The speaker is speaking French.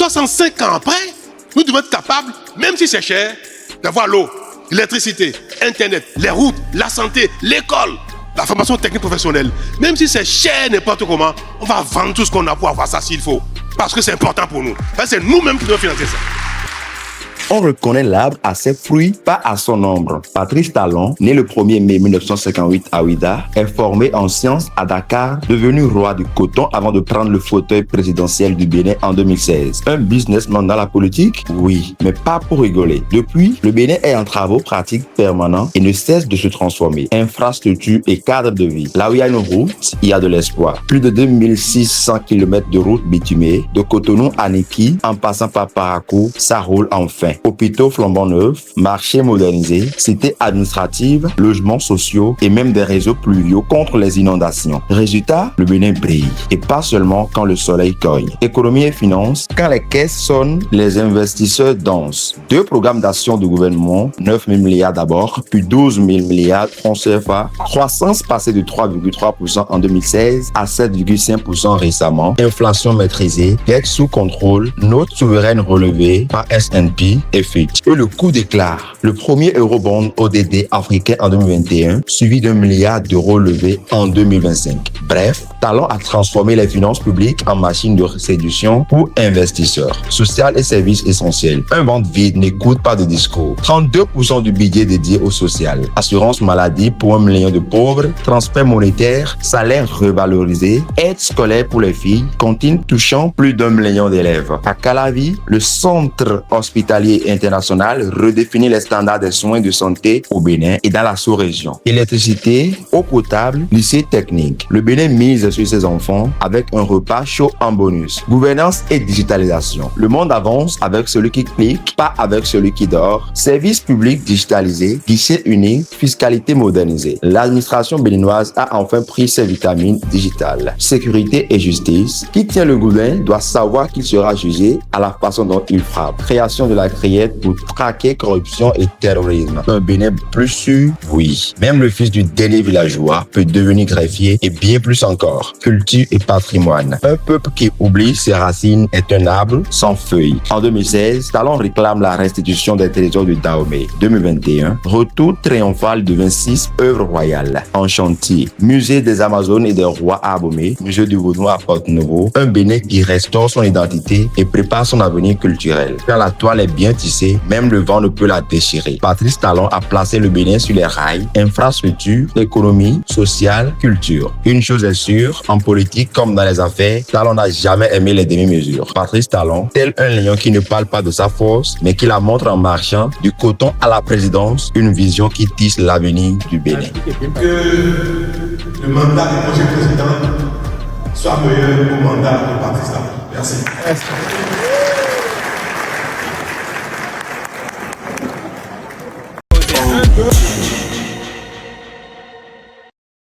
65 ans après, nous devons être capables, même si c'est cher, d'avoir l'eau, l'électricité, Internet, les routes, la santé, l'école, la formation technique professionnelle. Même si c'est cher n'importe comment, on va vendre tout ce qu'on a pour avoir ça s'il faut. Parce que c'est important pour nous. C'est nous-mêmes qui devons financer ça. On reconnaît l'arbre à ses fruits, pas à son ombre. Patrice Talon, né le 1er mai 1958 à Ouidah, est formé en sciences à Dakar, devenu roi du coton avant de prendre le fauteuil présidentiel du Bénin en 2016. Un businessman dans la politique? Oui, mais pas pour rigoler. Depuis, le Bénin est en travaux pratiques permanents et ne cesse de se transformer. Infrastructure et cadre de vie. Là où il y a une route, il y a de l'espoir. Plus de 2600 km de routes bitumées, de Cotonou à Niki, en passant par Parakou, ça roule enfin. Hôpitaux flambant neufs, marchés modernisés, cités administratives, logements sociaux et même des réseaux pluviaux contre les inondations. Résultat, le Bénin brille. Et pas seulement quand le soleil cogne. Économie et finances, quand les caisses sonnent, les investisseurs dansent. 2 programmes d'action du gouvernement, 9 000 milliards d'abord, puis 12 000 milliards francs CFA. Croissance passée de 3,3% en 2016 à 7,5% récemment. Inflation maîtrisée, dette sous contrôle, note souveraine relevée par S&P et Fitch. Et le coup d'éclat, le premier eurobond ODD africain en 2021, suivi d'1 milliard d'euros levés en 2025. Bref, Talon a transformé les finances publiques en machine de séduction pour investisseurs. Social et services essentiels. Un ventre vide n'écoute pas de discours. 32% du budget dédié au social. Assurance maladie pour 1 million de pauvres. Transfert monétaire. Salaire revalorisé. Aide scolaire pour les filles. Cantine touchant plus d'1 million d'élèves. À Calavi, le centre hospitalier international redéfinit les standards des soins de santé au Bénin et dans la sous-région. Électricité, eau potable, lycée technique. Le Bénin mise sur ses enfants avec un repas chaud en bonus. Gouvernance et digitalisation. Le monde avance avec celui qui clique, pas avec celui qui dort. Services publics digitalisés, guichet unique, fiscalité modernisée. L'administration béninoise a enfin pris ses vitamines digitales. Sécurité et justice. Qui tient le gouvernement doit savoir qu'il sera jugé à la façon dont il frappe. Création de la criette pour traquer corruption et terrorisme. Un Bénin plus sûr? Oui. Même le fils du dernier villageois peut devenir greffier et bien plus encore. Culture et patrimoine. Un peuple qui oublie ses racines est un arbre sans feuilles. En 2016, Talon réclame la restitution des trésors de Dahomey. 2021, retour triomphal de 26 œuvres royales en chantier. Musée des Amazones et des rois à Abomey, musée du Vaudou à Porte-Nouveau. Un Bénin qui restaure son identité et prépare son avenir culturel. Quand la toile est bien tissée, même le vent ne peut la déchirer. Patrice Talon a placé le Bénin sur les rails. Infrastructure, économie, sociale, culture. Une chose est sûre, en politique comme dans les affaires, Talon n'a jamais aimé les demi-mesures. Patrice Talon, tel un lion qui ne parle pas de sa force, mais qui la montre en marchant du coton à la présidence, une vision qui tisse l'avenir du Bénin. Que le mandat du prochain président soit meilleur au mandat de Patrice Talon. Merci.